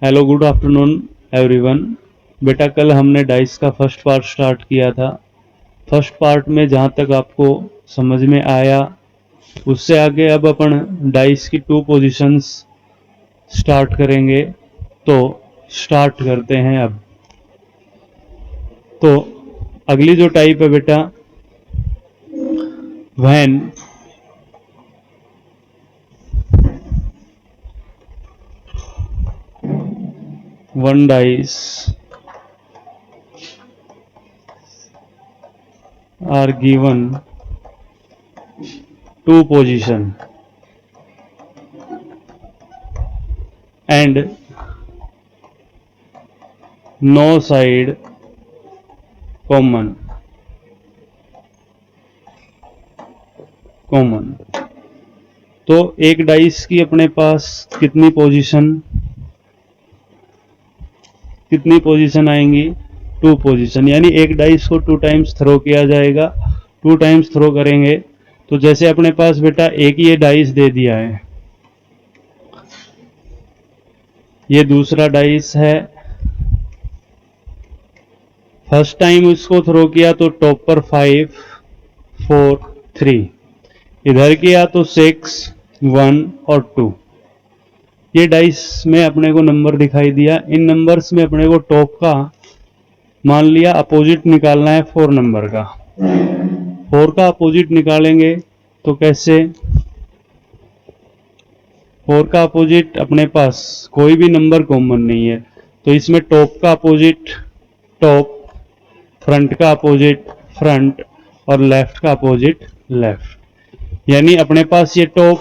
Hello, good afternoon everyone. बेटा, कल हमने डाइस का फर्स्ट पार्ट स्टार्ट किया था। फर्स्ट पार्ट में जहाँ तक आपको समझ में आया, उससे आगे अब अपन डाइस की 2 पोजीशंस स्टार्ट करेंगे। तो स्टार्ट करते हैं अब। तो अगली जो टाइप है बेटा, when one dice are given 2 position and no side common तो एक डाइस की अपने पास कितनी पोजीशन आएंगी? 2 पोजीशन, यानी एक डाइस को 2 टाइम्स थ्रो किया जाएगा। 2 टाइम्स थ्रो करेंगे तो जैसे अपने पास बेटा एक ये डाइस दे दिया है, ये दूसरा डाइस है। फर्स्ट टाइम इसको थ्रो किया तो टॉप पर 5 4 3, इधर किया तो 6 1 और 2। ये डाइस में अपने को नंबर दिखाई दिया। इन नंबर्स में अपने को टॉप का मान लिया अपोजिट निकालना है 4 नंबर का। 4 का अपोजिट निकालेंगे तो कैसे? 4 का अपोजिट अपने पास कोई भी नंबर कॉमन नहीं है, तो इसमें टॉप का अपोजिट टॉप, फ्रंट का अपोजिट फ्रंट और लेफ्ट का अपोजिट लेफ्ट। यानी अपने पास ये टॉप,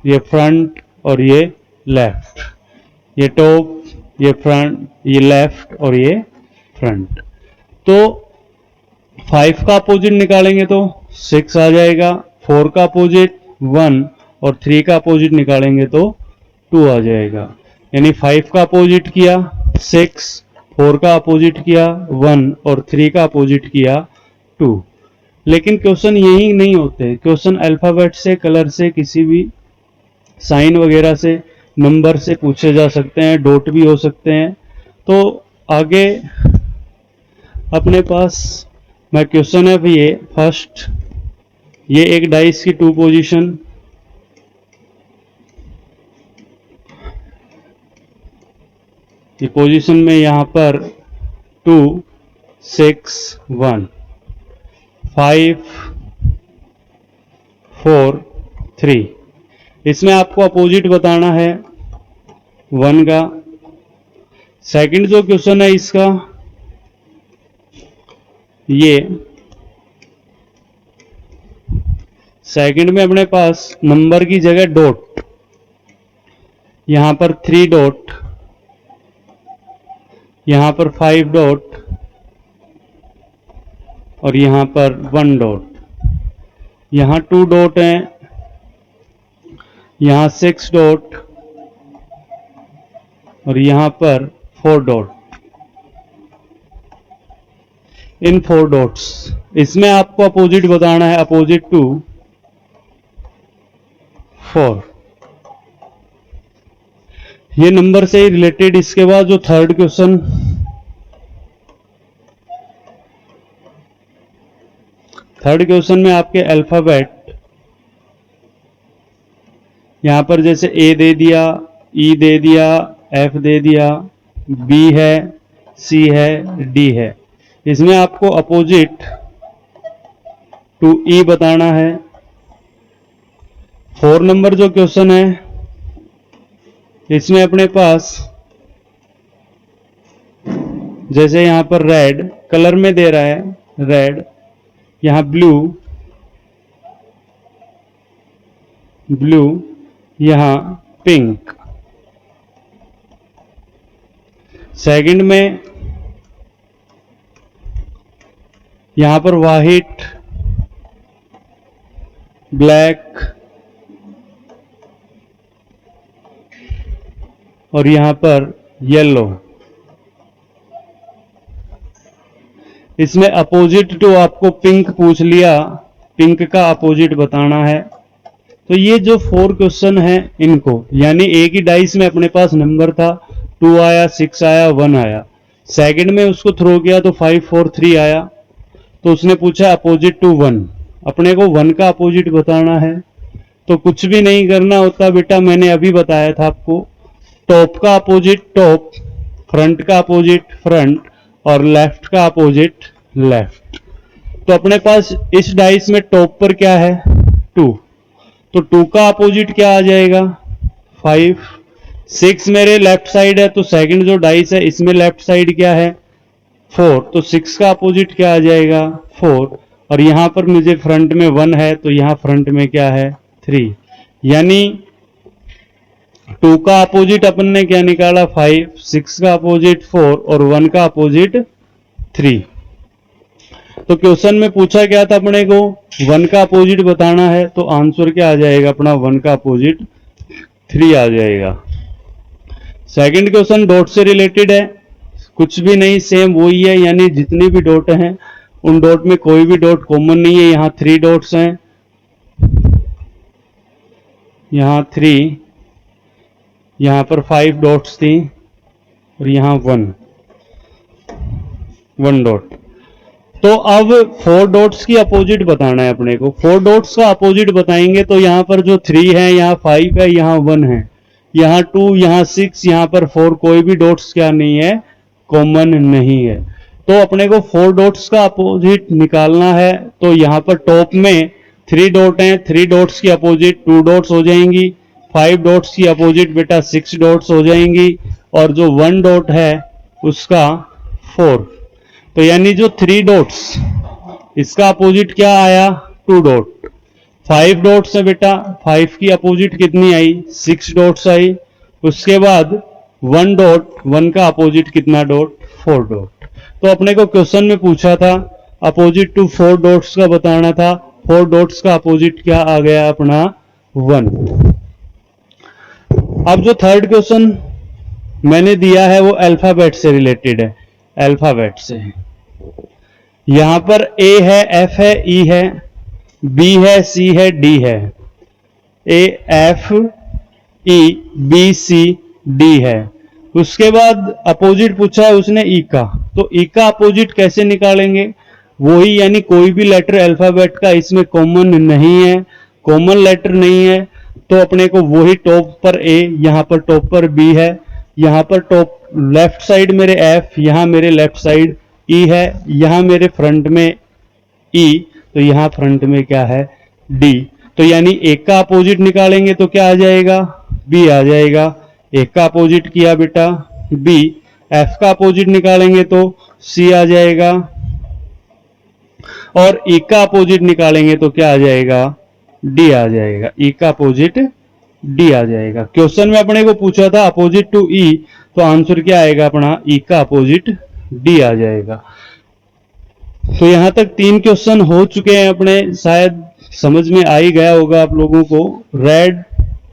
ये फ्रंट और ये लेफ्ट, ये टॉप, ये फ्रंट, ये लेफ्ट और ये फ्रंट। तो 5 का अपोजिट निकालेंगे तो 6 आ जाएगा, 4 का अपोजिट 1 और 3 का अपोजिट निकालेंगे तो 2 आ जाएगा। यानी 5 का अपोजिट किया 6, 4 का अपोजिट किया 1 और 3 का अपोजिट किया 2। लेकिन क्वेश्चन यही नहीं होते, क्वेश्चन अल्फाबेट से, कलर से, किसी भी साइन वगैरह से, नंबर से पूछे जा सकते हैं, डॉट भी हो सकते हैं। तो आगे अपने पास मैं क्वेश्चन है भी ये फर्स्ट, ये एक डाइस की 2 पोजीशन, ये पोजीशन में यहां पर 2 6 1 5 4 3, इसमें आपको अपोजिट बताना है 1 का। सेकंड जो क्वेश्चन है इसका, ये सेकंड में अपने पास नंबर की जगह डॉट, यहां पर 3 डॉट, यहां पर 5 डॉट और यहां पर 1 डॉट। यहां 2 डॉट हैं, यहां 6 डॉट और यहां पर 4 डॉट। इन 4 डॉट्स, इसमें आपको अपोजिट बताना है, अपोजिट टू 4। ये नंबर से ही रिलेटेड। इसके बाद जो थर्ड क्वेश्चन, में आपके अल्फाबेट, यहां पर जैसे ए दे दिया, ई दे दिया, एफ दे दिया, बी है, सी है, डी है। इसमें आपको अपोजिट टू ई बताना है। 4 नंबर जो क्वेश्चन है, इसमें अपने पास जैसे यहां पर रेड कलर में दे रहा है, रेड, यहां ब्लू, यहां पिंक। सेकंड में यहां पर व्हाइट, ब्लैक और यहां पर येलो। इसमें अपोजिट टू आपको पिंक पूछ लिया, पिंक का अपोजिट बताना है। तो ये जो 4 क्वेश्चन है इनको, यानी एक ही डाइस में अपने पास नंबर था 2 आया, 6 आया, 1 आया। सेकंड में उसको थ्रो किया तो 5 4 3 आया। तो उसने पूछा अपोजिट टू 1, अपने को 1 का अपोजिट बताना है। तो कुछ भी नहीं करना होता बेटा, मैंने अभी बताया था आपको, टॉप का अपोजिट टॉप, फ्रंट का अपोजिट फ्रंट और लेफ्ट का अपोजिट लेफ्ट। तो अपने पास इस डाइस में टॉप पर क्या है 2, तो 2 का अपोजिट क्या आ जाएगा 5। 6 मेरे लेफ्ट साइड है, तो सेकंड जो डाइस है इसमें लेफ्ट साइड क्या है 4, तो 6 का अपोजिट क्या आ जाएगा 4। और यहां पर मुझे फ्रंट में 1 है, तो यहां फ्रंट में क्या है 3। यानी 2 का अपोजिट अपन ने क्या निकाला 5, 6 का अपोजिट 4 और 1 का अपोजिट 3। तो क्वेश्चन में पूछा क्या था अपने को 1 का अपोजिट बताना है, तो आंसर क्या आ जाएगा अपना 1 का अपोजिट 3 आ जाएगा। सेकंड क्वेश्चन डॉट से रिलेटेड है, कुछ भी नहीं, सेम वही है, यानी जितने भी डॉट हैं उन डॉट में कोई भी डॉट कॉमन नहीं है। यहां 3 डॉट्स हैं, यहां 3, यहां पर 5 डॉट्स थी और यहां 1 डॉट। तो अब 4 डॉट्स की अपोजिट बताना है अपने को। 4 डॉट्स का अपोजिट बताएंगे तो यहां पर जो 3 है, यहां 5 है, यहां 1 है, यहां 2, यहां 6, यहां पर 4, कोई भी डॉट्स क्या नहीं है कॉमन नहीं है। तो अपने को 4 डॉट्स का अपोजिट निकालना है। तो यहां पर टॉप में 3 डॉट हैं, 3 डॉट्स की अपोजिट 2 डॉट्स हो जाएंगी, 5 डॉट्स की अपोजिट बेटा 6 डॉट्स हो जाएंगी, और जो 1 डॉट है उसका 4। तो यानी जो 3 डॉट्स इसका अपोजिट क्या आया 2 डॉट। 5 डॉट्स है बेटा, 5 की अपोजिट कितनी आई 6 डॉट्स आई। उसके बाद 1 डॉट, 1 का अपोजिट कितना डॉट 4 डॉट। तो अपने को क्वेश्चन में पूछा था अपोजिट टू 4 डॉट्स का बताना था, 4 डॉट्स का अपोजिट क्या आ गया अपना 1। अब जो थर्ड क्वेश्चन मैंने दिया है वो अल्फाबेट से रिलेटेड है, अल्फाबेट से। यहां पर ए है, एफ है, ई है, बी है, सी है, डी है। A F E B C D है। उसके बाद अपोजिट पूछा है उसने ई का, तो ई का अपोजिट कैसे निकालेंगे, वही यानी कोई भी लेटर अल्फाबेट का इसमें कॉमन नहीं है, कॉमन लेटर नहीं है, तो अपने को वही टॉप पर ए, यहां पर टॉप पर बी है, यहां पर टॉप लेफ्ट साइड मेरे एफ, यहां मेरे लेफ्ट साइड ई है, यहां मेरे फ्रंट में ई, तो यहां फ्रंट में क्या है डी। तो यानी एक का अपोजिट निकालेंगे तो क्या आ जाएगा बी आ जाएगा। एक का अपोजिट किया बेटा बी, एफ का अपोजिट निकालेंगे तो सी आ जाएगा, और ई का अपोजिट निकालेंगे तो क्या आ जाएगा डी आ जाएगा। ई का अपोजिट डी आ जाएगा। क्वेश्चन में अपने को पूछा था अपोजिट टू ई, तो आंसर क्या आएगा अपना ई का अपोजिट डी आ जाएगा। तो यहां तक 3 क्वेश्चन हो चुके हैं अपने, शायद समझ में आ ही गया होगा आप लोगों को। Red,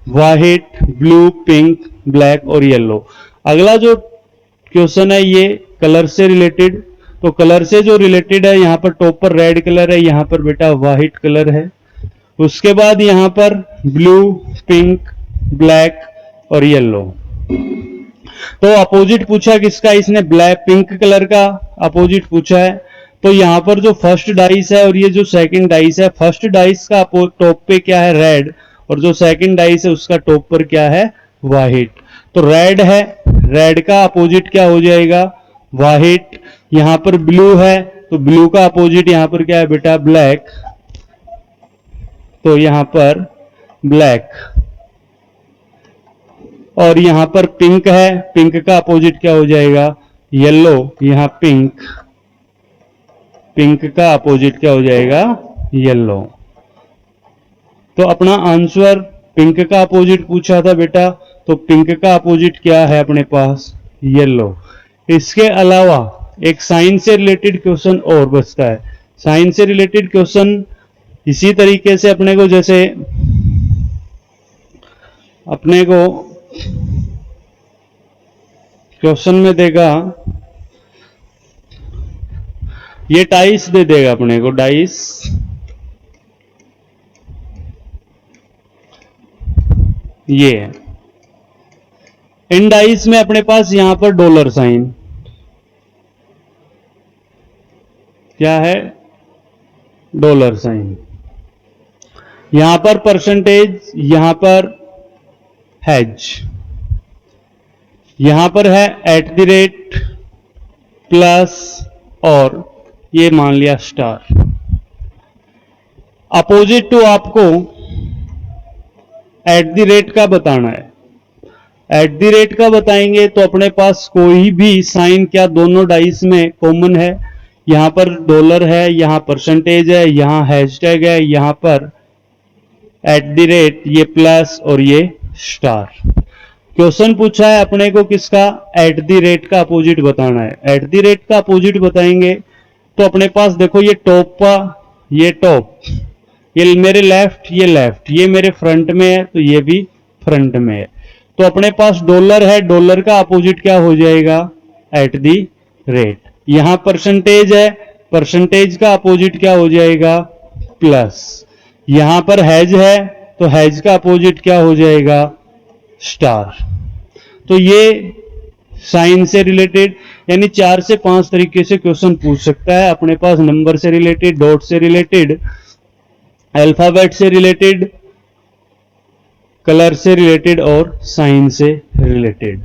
white, blue, pink, black और येलो। अगला जो क्वेश्चन है ये कलर से रिलेटेड। तो कलर से जो रिलेटेड है, यहां पर टॉप पर रेड कलर है, यहां पर बेटा व्हाइट कलर है। उसके बाद यहां पर ब्लू, पिंक, ब्लैक और येलो। तो अपोजिट पूछा किसका, इसने ब्लैक पिंक कलर का अपोजिट पूछा है। तो यहां पर जो फर्स्ट डाइस है और ये जो सेकंड डाइस है, फर्स्ट डाइस का टॉप पे क्या है रेड, और जो सेकंड डाइस है उसका टॉप पर क्या है व्हाइट। तो रेड है, रेड का अपोजिट क्या हो जाएगा व्हाइट। यहां पर ब्लू है, तो ब्लू का अपोजिट यहां पर क्या है बेटा ब्लैक, तो यहां पर ब्लैक। और यहां पर पिंक है, पिंक का अपोजिट क्या हो जाएगा येलो, यहां पिंक, पिंक का अपोजिट क्या हो जाएगा येलो। तो अपना आंसर पिंक का अपोजिट पूछा था बेटा, तो पिंक का अपोजिट क्या है अपने पास येलो। इसके अलावा एक साइन से रिलेटेड क्वेश्चन और बचता है। साइन से रिलेटेड क्वेश्चन इसी तरीके से अपने को, जैसे अपने को क्वेश्चन में देगा, ये डाइस दे देगा अपने को, डाइस ये है, इन डाइस में अपने पास यहां पर डॉलर साइन, क्या है, डॉलर साइन, यहां पर परसेंटेज, यहां पर हैज, यहां पर है एट द रेट प्लस और ये मान लिया स्टार। अपोजिट टू आपको एट द रेट का बताना है। एट द रेट का बताएंगे तो अपने पास कोई भी साइन क्या दोनों डाइस में कॉमन है। यहां पर डॉलर है, यहां परसेंटेज है, यहां हैशटैग है, यहां पर एट द रेट, ये प्लस और ये स्टार। क्वेश्चन पूछा है अपने को किसका, एट द रेट का अपोजिट बताना है। एट द रेट का अपोजिट बताएंगे तो अपने पास देखो ये टॉप का, ये टॉप, ये मेरे लेफ्ट, ये लेफ्ट, ये मेरे फ्रंट में है तो ये भी फ्रंट में है। तो अपने पास डॉलर है, डॉलर का अपोजिट क्या हो जाएगा, एट द रेट। यहां परसेंटेज है, परसेंटेज का अपोजिट क्या हो जाएगा, प्लस। यहां पर हैज है तो हैज का अपोजिट क्या हो जाएगा, स्टार। तो ये साइन से रिलेटेड यानी 4 से 5 तरीके से क्वेश्चन पूछ सकता है अपने पास, नंबर से रिलेटेड, डॉट से रिलेटेड, अल्फाबेट से रिलेटेड, कलर से रिलेटेड और साइन से रिलेटेड।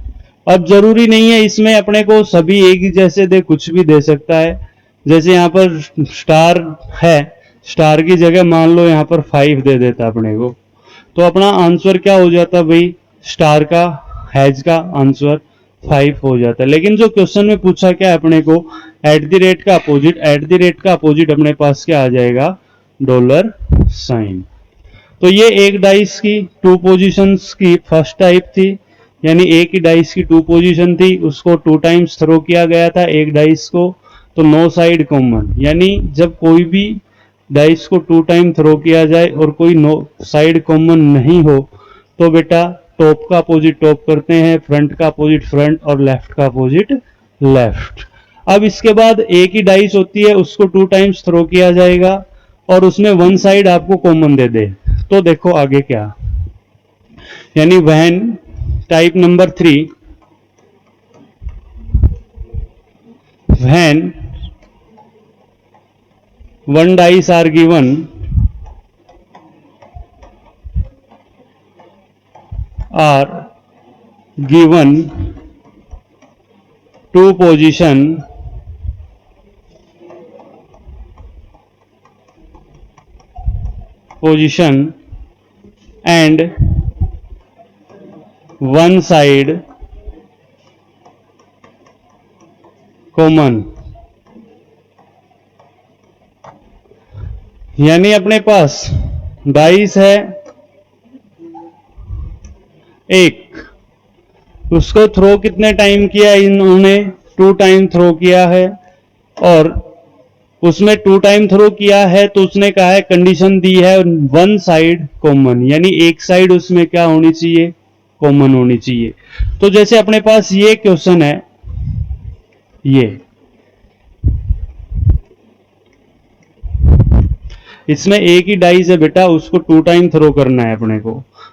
अब जरूरी नहीं है इसमें अपने को सभी एक ही जैसे दे, कुछ भी दे सकता है। जैसे यहां पर स्टार है, स्टार की जगह मान लो यहां पर 5 दे देता अपने को, तो अपना आंसर क्या हो जाता भाई, स्टार का, हैज का आंसर 5 हो जाता है। लेकिन जो क्वेश्चन में पूछा क्या है अपने को, एट द रेट का अपोजिट, एट द रेट का अपोजिट अपने पास क्या आ जाएगा, डॉलर साइन। तो ये एक डाइस की 2 पोजीशंस की फर्स्ट टाइप थी, यानी एक ही डाइस की 2 पोजीशन थी, उसको 2 टाइम्स थ्रो किया गया था एक डाइस को, तो नो साइड कॉमन। यानी जब कोई भी डाइस को 2 टाइम थ्रो किया जाए और कोई नो साइड कॉमन नहीं हो तो बेटा टॉप का अपोजिट टॉप करते हैं, फ्रंट का अपोजिट फ्रंट और लेफ्ट का अपोजिट लेफ्ट। अब इसके बाद एक ही डाइस होती है, उसको 2 टाइम्स थ्रो किया जाएगा और उसमें 1 साइड आपको कॉमन दे दे, तो देखो आगे क्या, यानी when type number 3, when 1 dice are given to position and 1 side common। यानी अपने पास डाइस है एक, उसको थ्रो कितने टाइम किया इन्होंने, 2 टाइम थ्रो किया है, और उसमें 2 टाइम थ्रो किया है तो उसने कहा है, कंडीशन दी है 1 साइड कॉमन, यानी एक साइड उसमें क्या होनी चाहिए, कॉमन होनी चाहिए। तो जैसे अपने पास ये क्वेश्चन है, ये इसमें एक ही डाइस है बेटा, उसको 2 टाइम थ्रो करना है अपने को,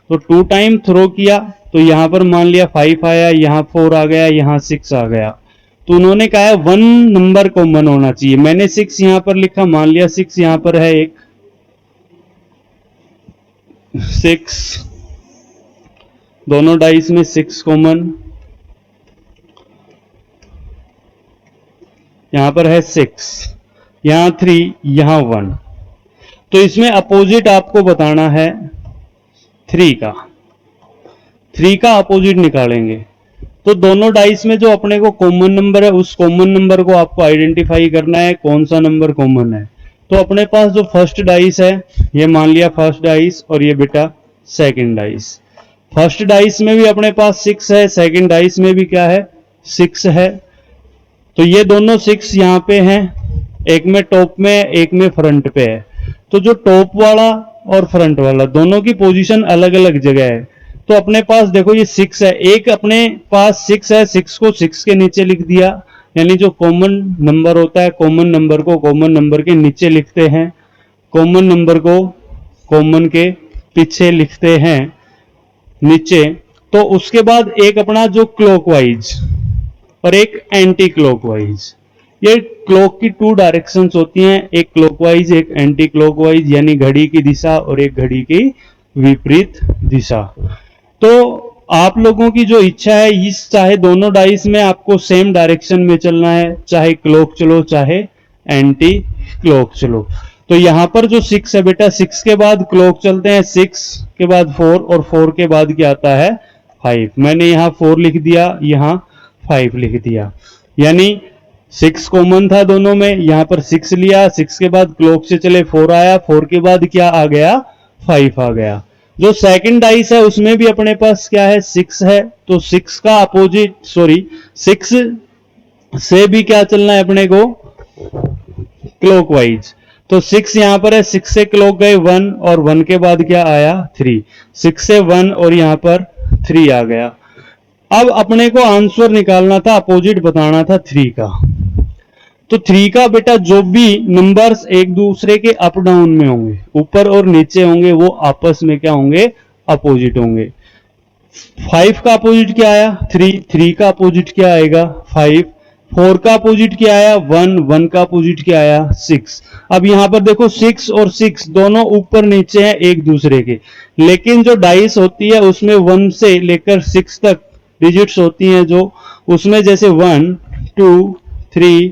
तो 2 टाइम थ्रो किया तो यहां पर मान लिया 5 आया, यहां 4 आ गया, यहां 6 आ गया, तो उन्होंने कहा है 1 नंबर कॉमन होना चाहिए। मैंने 6 यहां पर लिखा, मान लिया 6 यहां पर है, एक 6, दोनों डाइस में 6 कॉमन, यहां पर है 6, यहां 3, यहां 1, तो इसमें अपोजिट आपको बताना है 3 का, 3 का अपोजिट निकालेंगे। तो दोनों डाइस में जो अपने को कॉमन नंबर है, उस कॉमन नंबर को आपको आइडेंटिफाई करना है, कौन सा नंबर कॉमन है। तो अपने पास जो फर्स्ट डाइस है, ये मान लिया फर्स्ट डाइस, और ये बेटा सेकंड डाइस। फर्स्ट डाइस में भी अपने पास 6 है, सेकंड डाइस में भी क्या है, 6 है, तो ये दोनों 6 यहां पे हैं, एक में टॉप में है, एक में फ्रंट पे है। तो जो टॉप वाला और फ्रंट वाला दोनों की पोजीशन अलग अलग जगह है, तो अपने पास देखो ये 6 है, एक अपने पास 6 है, 6 को 6 के नीचे लिख दिया, यानी जो कॉमन नंबर होता है, कॉमन नंबर को कॉमन नंबर के नीचे लिखते हैं, कॉमन नंबर को कॉमन के पीछे लिखते हैं नीचे। तो उसके बाद एक अपना जो क्लॉकवाइज और एक एंटी क्लॉकवाइज, ये क्लॉक की 2 डायरेक्शंस होती हैं, एक क्लॉकवाइज एक एंटी क्लॉकवाइज, यानी घड़ी की दिशा और एक घड़ी की विपरीत दिशा। तो आप लोगों की जो इच्छा है, इस चाहे दोनों डाइस में आपको सेम डायरेक्शन में चलना है, चाहे क्लॉक चलो चाहे एंटी क्लॉक चलो। तो यहां पर जो 6 है बेटा, 6 के बाद क्लॉक चलते हैं, 6 के बाद 4 और 4 के बाद क्या आता है 5। मैंने यहां 4 लिख दिया, यहां 5 लिख दिया, यानी 6 कॉमन था दोनों में, यहां पर 6 लिया, 6 के बाद क्लॉक से चले 4 आया, 4 के बाद क्या आ गया 5 आ गया। जो सेकंड डाइस है उसमें भी अपने पास क्या है 6 है, तो 6 का अपोजिट 6 से भी क्या चलना है अपने को क्लॉकवाइज। तो 6 यहां पर है, 6 से क्लॉक गए 1 और 1 के बाद क्या आया 3, 6 से 1 और यहां पर 3 आ गया। अब अपने को आंसर निकालना था, अपोजिट बताना था 3 का। तो 3 का बेटा जो भी नंबर्स एक दूसरे के अप डाउन में होंगे, ऊपर और नीचे होंगे, वो आपस में क्या होंगे अपोजिट होंगे। 5 का अपोजिट क्या आया 3, 3 का अपोजिट क्या आएगा 5, 4 का अपोजिट क्या आया 1, 1 का अपोजिट क्या आया 6। अब यहां पर देखो 6 और 6 दोनों ऊपर नीचे हैं एक दूसरे के, लेकिन जो डाइस होती है उसमें 1 से लेकर 6 तक डिजिट्स होती हैं, जो उसमें जैसे 1 2 3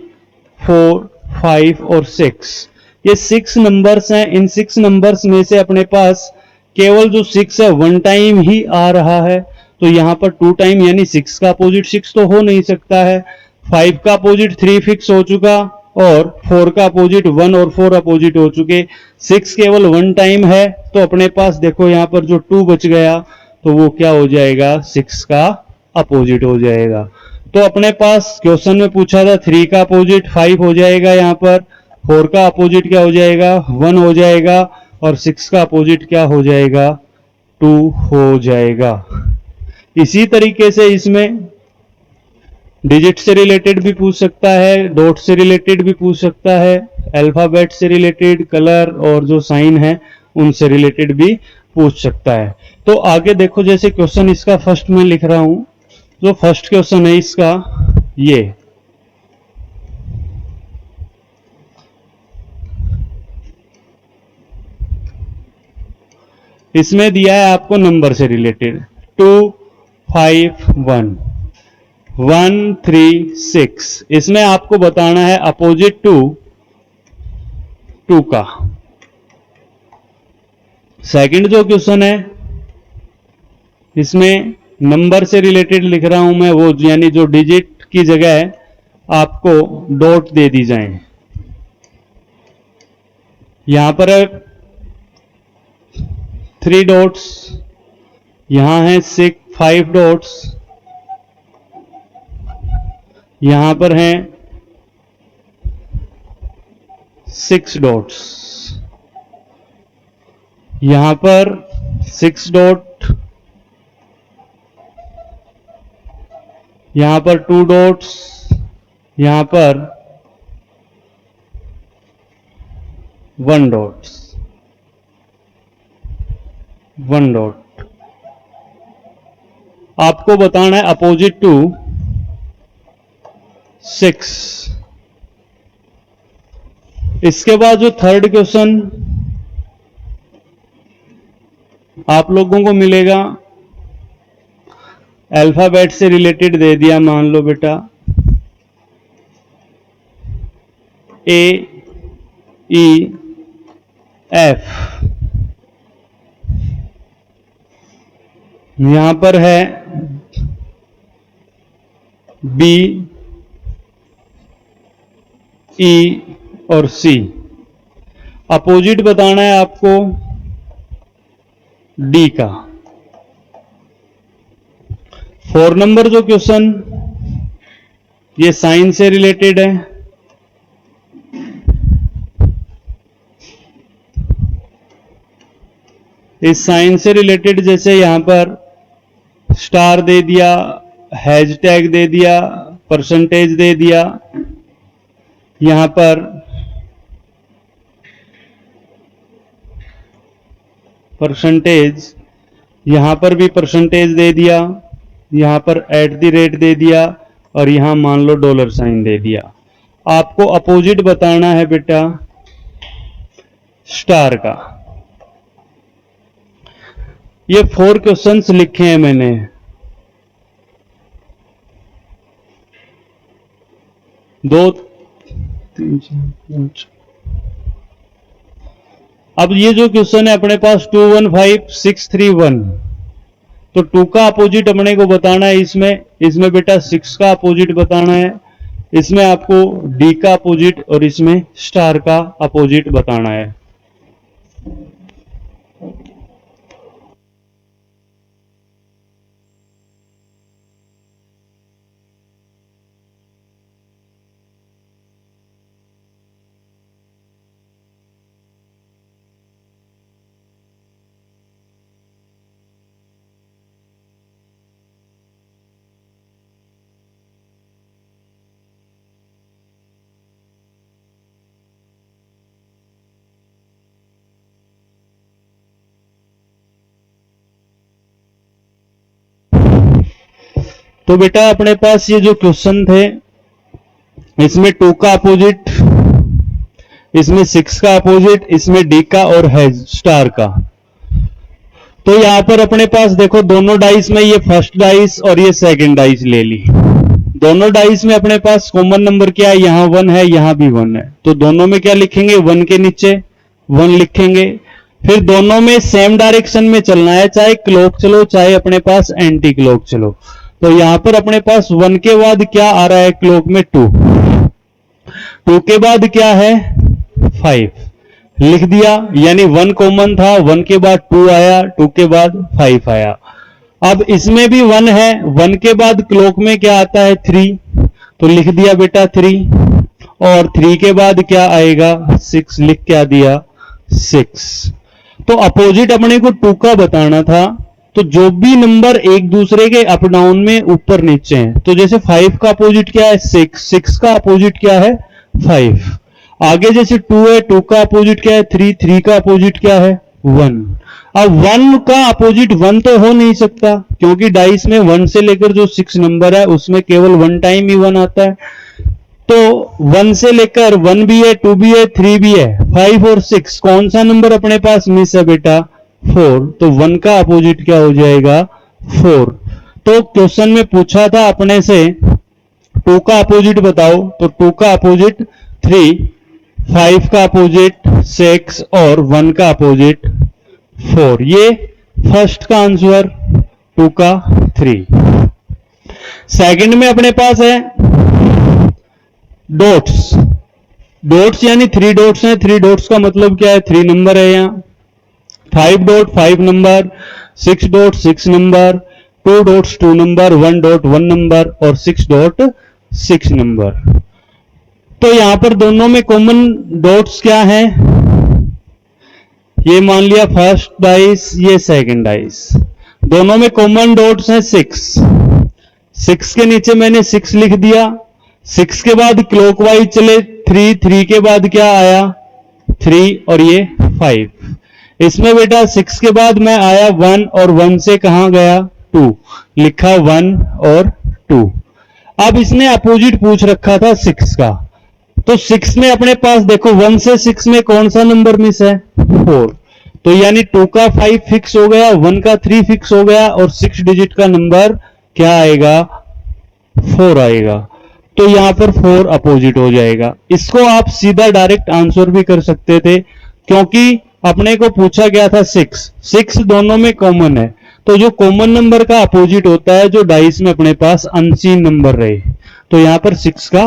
4 5 और 6, ये 6 नंबर्स हैं। इन 6 नंबर्स में से अपने पास केवल जो 6 है 1 टाइम ही आ रहा है, तो यहां पर 2 टाइम, यानी 6 का अपोजिट 6 तो हो नहीं सकता है। 5 का अपोजिट 3 फिक्स हो चुका और 4 का अपोजिट 1 और 4 अपोजिट हो चुके। 6 केवल 1 टाइम है, तो अपने पास देखो यहां पर जो 2 बच गया, तो वो क्या हो जाएगा 6 का अपोजिट हो जाएगा। तो अपने पास क्वेश्चन में पूछा था 3 का अपोजिट 5 हो जाएगा, यहां पर 4 का अपोजिट क्या हो जाएगा 1 हो जाएगा और 6 का अपोजिट क्या हो जाएगा 2 हो जाएगा। इसी तरीके से इसमें डिजिट से रिलेटेड भी पूछ सकता है, डॉट से रिलेटेड भी पूछ सकता है, अल्फाबेट से रिलेटेड, कलर और जो साइन है उनसे रिलेटेड भी पूछ सकता है। तो आगे देखो, जैसे क्वेश्चन इसका फर्स्ट में लिख रहा हूं, जो फर्स्ट क्वेश्चन है इसका ये, इसमें दिया है आपको नंबर से रिलेटेड 2 5 1 1 3 6। इसमें आपको बताना है अपोजिट टू 2 का। सेकंड जो क्वेश्चन है इसमें नंबर से रिलेटेड लिख रहा हूं मैं, वो यानी जो डिजिट की जगह आपको डॉट दे दी जाए। यहां पर 3 डॉट्स, यहां है 5 डॉट्स, यहां पर हैं 6 डॉट्स, यहां पर 6 डॉट, यहां पर 2 डॉट्स, यहां पर 1 डॉट्स, 1 डॉट। आपको बताना है अपोजिट टू 6। इसके बाद जो थर्ड क्वेश्चन आप लोगों को मिलेगा, अल्फाबेट से रिलेटेड दे दिया, मान लो बेटा ए ई एफ, यहां पर है बी ई और सी। अपोजिट बताना है आपको डी का। 4 नंबर जो क्वेश्चन, ये साइन से रिलेटेड है, इस साइन से रिलेटेड जैसे यहां पर स्टार दे दिया, हैशटैग दे दिया, परसेंटेज दे दिया, यहां पर परसेंटेज, यहां पर भी परसेंटेज दे दिया, यहां पर @ दे दिया और यहां मान लो $साइन दे दिया। आपको अपोजिट बताना है बेटा स्टार का। ये 4 क्वेश्चंस लिखे हैं मैंने। दो तीन चार पांच। अब ये जो क्वेश्चन है अपने पास 215631, तो 2 का अपोजिट अपने को बताना है इसमें बेटा 6 का अपोजिट बताना है, इसमें आपको डी का अपोजिट और इसमें स्टार का अपोजिट बताना है। तो बेटा अपने पास ये जो क्वेश्चन थे, इसमें 2 का अपोजिट, इसमें 6 का अपोजिट, इसमें डी का और है स्टार का। तो यहां पर अपने पास देखो दोनों डाइस में ये फर्स्ट डाइस और ये सेकंड डाइस ले ली। दोनों डाइस में अपने पास कॉमन नंबर क्या है, यहां 1 है, यहां भी 1 है, तो दोनों में क्या लिखेंगे, 1 के नीचे 1 लिखेंगे। फिर दोनों में सेम डायरेक्शन में चलना है, चाहे क्लॉक चलो चाहे अपने पास एंटी क्लॉक चलो। तो यहां पर अपने पास 1 के बाद क्या आ रहा है क्लॉक में 2, 2 के बाद क्या है 5 लिख दिया, यानी 1 कॉमन था, 1 के बाद 2 आया, 2 के बाद 5 आया। अब इसमें भी 1 है, 1 के बाद क्लॉक में क्या आता है 3, तो लिख दिया बेटा 3, और 3 के बाद क्या आएगा 6, लिख क्या दिया 6। तो अपोजिट अपने को 2 का बताना था, तो जो भी नंबर एक दूसरे के अप डाउन में ऊपर नीचे हैं, तो जैसे 5 का अपोजिट क्या है 6, 6 का अपोजिट क्या है 5। आगे जैसे 2 है, 2 का अपोजिट क्या है 3, 3 का अपोजिट क्या है 1। अब 1 का अपोजिट 1 तो हो नहीं सकता, क्योंकि डाइस में 1 से लेकर जो 6 नंबर है उसमें केवल 1 टाइम ही 1 आता है। तो 1 से लेकर 1 भी है, 2 भी है, 3 भी है, 5 और 6 कौन सा नंबर अपने पास मिस है बेटा 4, तो 1 का अपोजिट क्या हो जाएगा 4। तो क्वेश्चन में पूछा था अपने से 2 का अपोजिट बताओ, तो 2 का अपोजिट 3, 5 का अपोजिट 6 और 1 का अपोजिट 4। ये फर्स्ट का आंसर, 2 का 3। सेकंड में अपने पास है डॉट्स, डॉट्स यानी 3 डॉट्स हैं। 3 डॉट्स का मतलब क्या है, 3 नंबर है यहां, 5 dot 5 number, 6 dot 6 number, 2 dots 2 number, 1 dot 1 number और 6 डॉट 6 नंबर। तो यहां पर दोनों में कॉमन डॉट्स क्या है, ये मान लिया फर्स्ट डाइस, ये सेकंड डाइस, दोनों में कॉमन डॉट्स हैं 6। 6 के नीचे मैंने 6 लिख दिया, 6 के बाद क्लॉकवाइज चले 3, 3 के बाद क्या आया 3 और ये 5। इसमें बेटा 6 के बाद मैं आया 1 और 1 से कहां गया 2, लिखा 1 और 2। अब इसने अपोजिट पूछ रखा था 6 का, तो 6 में अपने पास देखो 1 से 6 में कौन सा नंबर मिस है 4, तो यानी 2 का 5 फिक्स हो गया, 1 का 3 फिक्स हो गया और 6 डिजिट का नंबर क्या आएगा 4 आएगा। तो यहां पर 4 अपोजिट हो जाएगा। इसको आप सीधा डायरेक्ट आंसर भी कर सकते थे, क्योंकि अपने को पूछा गया था 6 दोनों में कॉमन है, तो जो कॉमन नंबर का अपोजिट होता है जो डाइस में अपने पास अनसीन नंबर रहे, तो यहां पर 6 का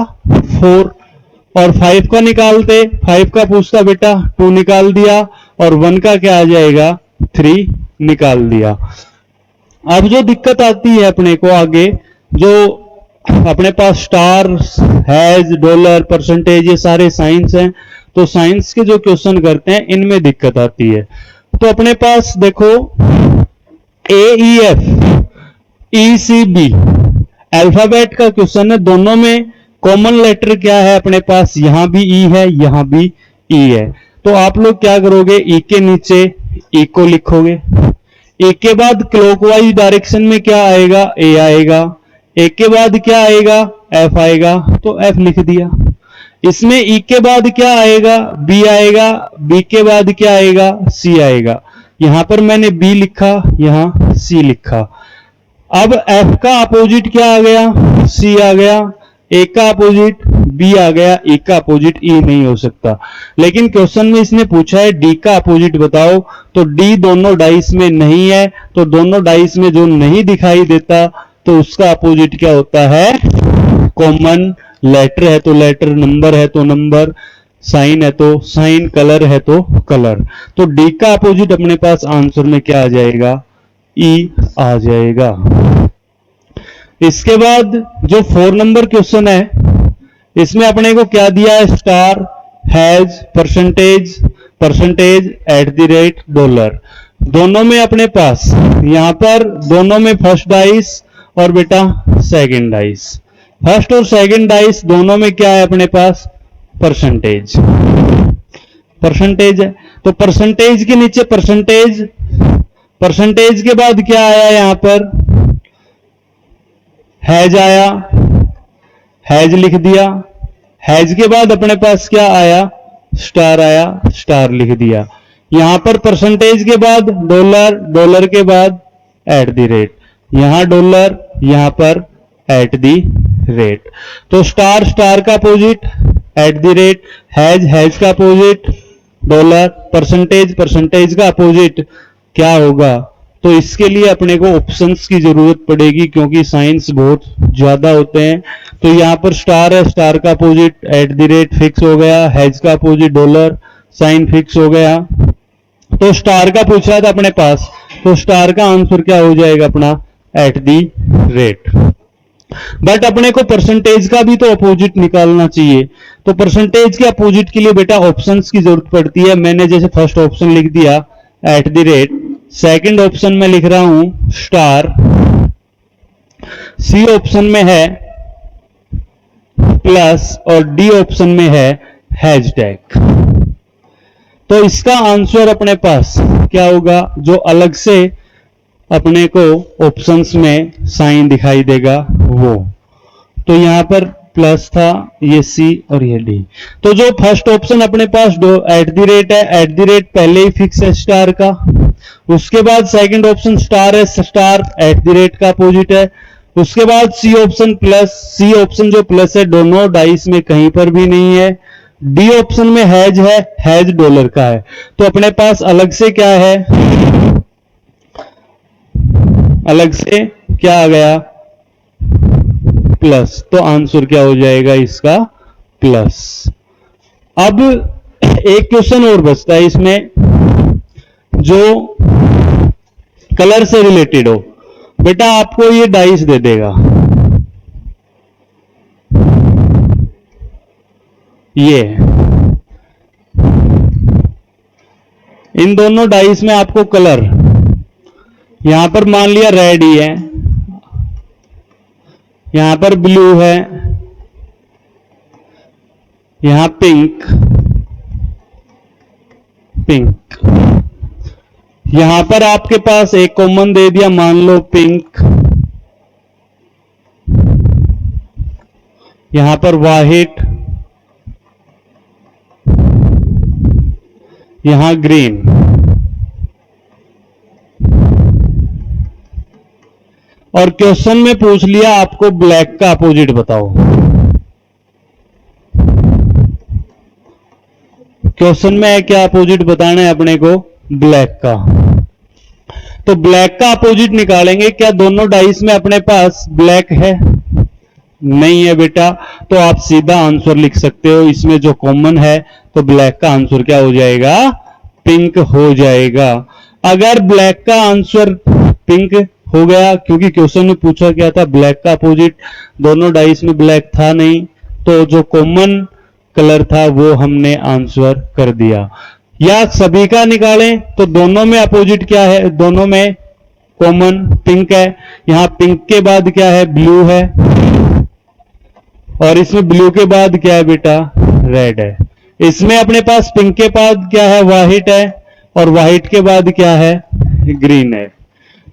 4 और 5 का निकालते, 5 का पूछता बेटा 2 निकाल दिया और 1 का क्या आ जाएगा 3 निकाल दिया। अब जो दिक्कत आती है अपने को आगे, जो अपने पास स्टार, हैज, डॉलर, परसेंटेज, ये सारे साइंस हैं, तो साइंस के जो क्वेश्चन करते हैं इनमें दिक्कत आती है। तो अपने पास देखो AEF ECB अल्फाबेट का क्वेश्चन है, दोनों में कॉमन लेटर क्या है अपने पास, यहां भी E है यहां भी E है, तो आप लोग क्या करोगे E के नीचे E को लिखोगे, ए के बाद क्लॉकवाइज डायरेक्शन में क्या आएगा, ए आएगा। ए के बाद क्या आएगा, एफ आएगा, तो एफ लिख दिया। इसमें ई के बाद क्या आएगा, बी आएगा। बी के बाद क्या आएगा, सी आएगा। यहां पर मैंने बी लिखा, यहां सी लिखा। अब एफ का अपोजिट क्या आ गया, सी आ गया। ए का अपोजिट बी आ गया, ए का अपोजिट ई नहीं हो सकता। लेकिन क्वेश्चन में इसने पूछा है डी का अपोजिट बताओ, तो डी दोनों डाइस में नहीं है, तो दोनों डाइस में जो नहीं दिखाई देता तो उसका अपोजिट क्या होता है, कॉमन। लेटर है तो लेटर, नंबर है तो नंबर, साइन है तो साइन, कलर है तो कलर। तो डी का अपोजिट अपने पास आंसर में क्या आ जाएगा, ई आ जाएगा। इसके बाद जो 4 नंबर क्वेश्चन है, इसमें अपने को क्या दिया है, star, has, percentage, percentage, eight the rate, dollar. दोनों में अपने पास यहां पर दोनों में फर्स्ट डाइस और बेटा सेकंड डाइस। फर्स्ट और सेकंड डाइस दोनों में क्या है अपने पास, परसेंटेज। परसेंटेज है तो परसेंटेज के नीचे परसेंटेज, परसेंटेज के बाद क्या आया यहां पर, हैज आया, हैज लिख दिया। हैज के बाद अपने पास क्या आया, स्टार आया, स्टार लिख दिया। यहां पर परसेंटेज के बाद डॉलर, डॉलर के बाद एट द रेट, यहां डॉलर, यहां पर एट द रेट। तो स्टार, स्टार का opposite eight the rate, has, has का अपोजिट डॉलर, परसेंटेज, परसेंटेज का अपोजिट क्या होगा। तो इसके लिए अपने को ऑप्शंस की जरूरत पड़ेगी क्योंकि साइंस बहुत ज्यादा होते हैं। तो यहां पर स्टार है, स्टार का opposite eight the rate fix हो गया, हैज का अपोजिट डॉलर, साइन फिक्स हो गया। तो स्टार का पूछा था अपने पास, तो स्टार का आंसर क्या हो जाएगा अपना, एट द रेट। बट अपने को परसेंटेज का भी तो अपोजिट निकालना चाहिए, तो परसेंटेज के अपोजिट के लिए बेटा ऑप्शंस की जरूरत पड़ती है। मैंने जैसे फर्स्ट ऑप्शन लिख दिया eight the rate, second option में लिख रहा हूं स्टार, सी ऑप्शन में है प्लस और डी ऑप्शन में है हैशटैग। तो इसका आंसर अपने पास क्या होगा, जो अलग से अपने को ऑप्शंस में साइन दिखाई देगा वो। तो यहां पर प्लस था, ये सी और ये डी। तो जो फर्स्ट ऑप्शन अपने पास एट द रेट है, एट द रेट पहले ही फिक्स है स्टार का। उसके बाद सेकंड ऑप्शन स्टार है, स्टार एट द रेट का अपोजिट है। उसके बाद C option plus, C option जो प्लस है दोनों डाइस में कहीं पर भी नहीं है। डी ऑप्शन में हैज है, हैज डॉलर का है। तो अपने पास अलग से क्या है, अलग से क्या आ गया, प्लस। तो आंसर क्या हो जाएगा इसका, प्लस। अब एक क्वेश्चन और बचता है इसमें जो कलर से रिलेटेड हो। बेटा आपको ये डाइस दे देगा, ये इन दोनों डाइस में आपको कलर, यहां पर मान लिया रेड ही है, यहां पर ब्लू है, यहां पिंक, पिंक। यहां पर आपके पास एक कॉमन दे दिया, मान लो पिंक। यहां पर वाइट, यहां ग्रीन। और क्वेश्चन में पूछ लिया आपको ब्लैक का अपोजिट बताओ। क्वेश्चन में है क्या अपोजिट बताना है अपने को, ब्लैक का। तो ब्लैक का अपोजिट निकालेंगे। क्या दोनों डाइस में अपने पास ब्लैक है, नहीं है बेटा। तो आप सीधा आंसर लिख सकते हो, इसमें जो कॉमन है तो ब्लैक का आंसर क्या हो जाएगा, पिंक हो जाएगा। अगर ब्लैक का आंसर पिंक हो गया, क्योंकि क्वेश्चन में पूछा क्या था, ब्लैक का अपोजिट, दोनों डाइस में ब्लैक था नहीं, तो जो कॉमन कलर था वो हमने आंसर कर दिया। या सभी का निकालें तो दोनों में अपोजिट क्या है, दोनों में कॉमन पिंक है। यहां पिंक के बाद क्या है, ब्लू है, और इसमें ब्लू के बाद क्या है बेटा, रेड है। इसमें अपने पास पिंक के बाद क्या है, वाइट है, और वाइट के बाद क्या है, ग्रीन है।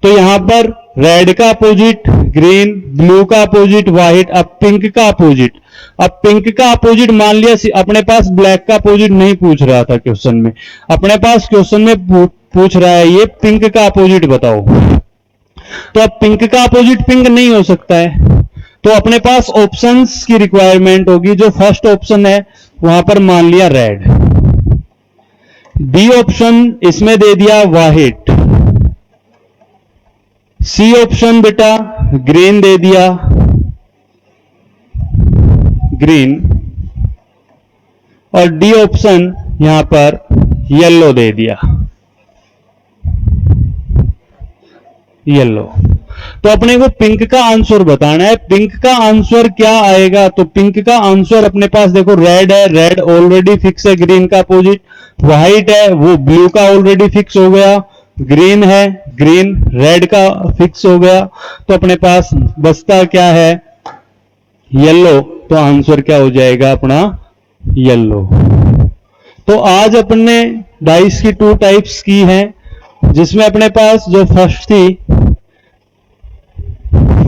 तो यहां पर रेड का अपोजिट ग्रीन, ब्लू का अपोजिट व्हाइट, अब पिंक का अपोजिट। अब पिंक का अपोजिट मान लिया, अपने पास ब्लैक का अपोजिट नहीं पूछ रहा था क्वेश्चन में, अपने पास क्वेश्चन में पूछ रहा है ये पिंक का अपोजिट बताओ। तो अब पिंक का अपोजिट पिंक नहीं हो सकता है, तो अपने पास ऑप्शंस की रिक्वायरमेंट होगी। जो फर्स्ट ऑप्शन है वहां पर मान लिया रेड, बी ऑप्शन इसमें दे दिया व्हाइट, सी ऑप्शन बेटा ग्रीन दे दिया, ग्रीन, और डी ऑप्शन यहां पर येलो दे दिया, येलो। तो अपने को पिंक का आंसर बताना है। पिंक का आंसर क्या आएगा? तो पिंक का आंसर अपने पास देखो रेड है, रेड ऑलरेडी फिक्स है ग्रीन का अपोजिट, व्हाइट है वो ब्लू का ऑलरेडी फिक्स हो गया, ग्रीन है ग्रीन रेड का फिक्स हो गया, तो अपने पास बचता क्या है? येलो। तो आंसर क्या हो जाएगा अपना? येलो। तो आज अपने डाइस की 2 टाइप्स की हैं, जिसमें अपने पास जो फर्स्ट थी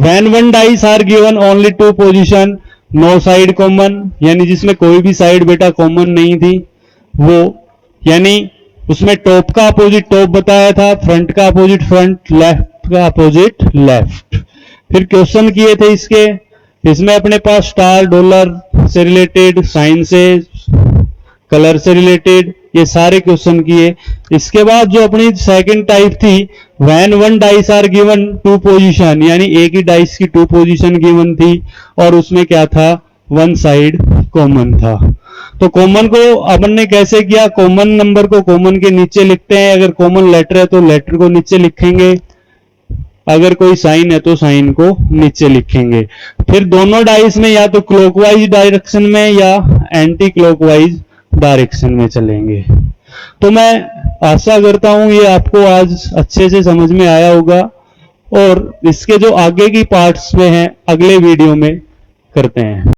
when one dice are given only 2 position no side common, यानी जिसमें कोई भी साइड बेटा कॉमन नहीं थी, वो यानी उसमें टॉप का अपोजिट टॉप बताया था, फ्रंट का अपोजिट फ्रंट, लेफ्ट का अपोजिट लेफ्ट। फिर क्वेश्चन किए थे इसके, इसमें अपने पास स्टार डॉलर से रिलेटेड, साइन से, कलर से रिलेटेड, ये सारे क्वेश्चन किए। इसके बाद जो अपनी सेकंड टाइप थी when one dice are given 2 position, यानी एक ही डाइस की 2 पोजीशन गिवन थी और उसमें क्या था? 1 साइड कॉमन था। तो कॉमन को अपन ने कैसे किया? कॉमन नंबर को कॉमन के नीचे लिखते हैं, अगर कॉमन लेटर है तो लेटर को नीचे लिखेंगे, अगर कोई साइन है तो साइन को नीचे लिखेंगे। फिर दोनों डाइस में या तो क्लॉकवाइज डायरेक्शन में या एंटी क्लॉकवाइज डायरेक्शन में चलेंगे। तो मैं आशा करता हूं ये आपको आज अच्छे से समझ में आया होगा, और इसके जो आगे की पार्ट्स में हैं अगले वीडियो में करते हैं।